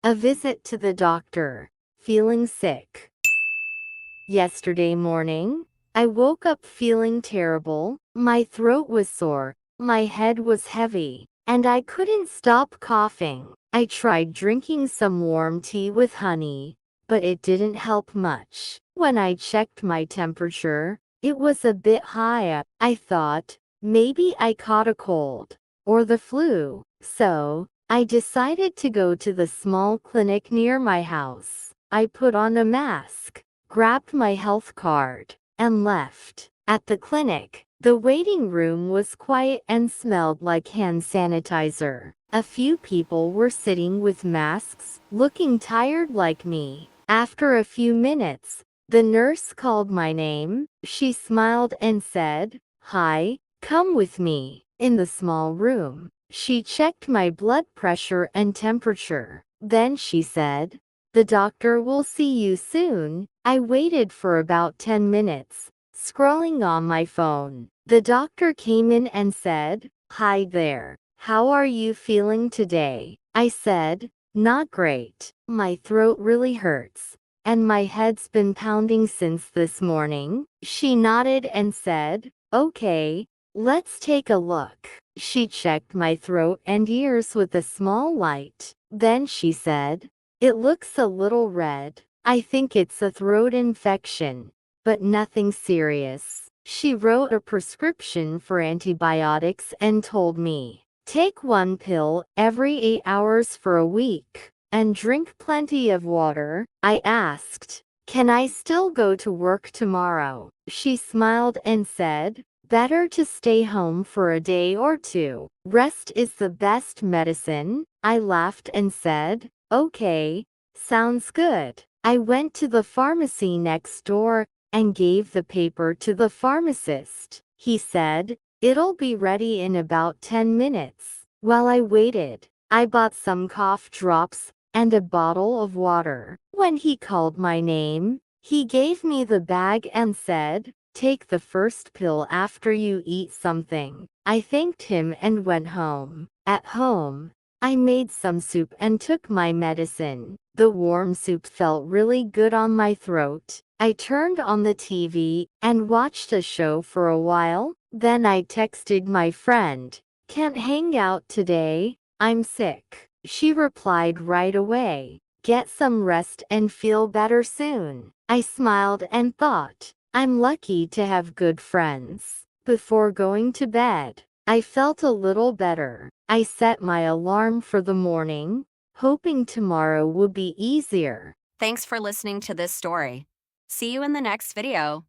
A visit to the doctor. Feeling sick. Yesterday morning, I woke up feeling terrible. My throat was sore, my head was heavy, and I couldn't stop coughing. I tried drinking some warm tea with honey, but it didn't help much. When I checked my temperature, it was a bit high. I thought, maybe I caught a cold or the flu. So, I decided to go to the small clinic near my house. I put on a mask, grabbed my health card, and left. At the clinic, the waiting room was quiet and smelled like hand sanitizer. A few people were sitting with masks, looking tired like me. After a few minutes, the nurse called my name. She smiled and said, "Hi, come with me." In the small room, she checked my blood pressure and temperature. Then she said, "The doctor will see you soon." I waited for about 10 minutes, scrolling on my phone. The doctor came in and said, "Hi there. How are you feeling today?" I said, "Not great. My throat really hurts, and my head's been pounding since this morning." She nodded and said, "Okay, let's take a look." She checked my throat and ears with a small light. Then she said, "It looks a little red. I think it's a throat infection, but nothing serious." She wrote a prescription for antibiotics and told me, "Take one pill every 8 hours for a week, and drink plenty of water." I asked, "Can I still go to work tomorrow?" She smiled and said, "Better to stay home for a day or two. Rest is the best medicine." I laughed and said, "Okay, sounds good." I went to the pharmacy next door and gave the paper to the pharmacist. He said, "It'll be ready in about 10 minutes." While I waited, I bought some cough drops and a bottle of water. When he called my name, he gave me the bag and said, "Take the first pill after you eat something." I thanked him and went home. At home, I made some soup and took my medicine. The warm soup felt really good on my throat. I turned on the TV and watched a show for a while. Then I texted my friend, "Can't hang out today, I'm sick." She replied right away, "Get some rest and feel better soon." I smiled and thought, I'm lucky to have good friends. Before going to bed, I felt a little better. I set my alarm for the morning, hoping tomorrow would be easier. Thanks for listening to this story. See you in the next video.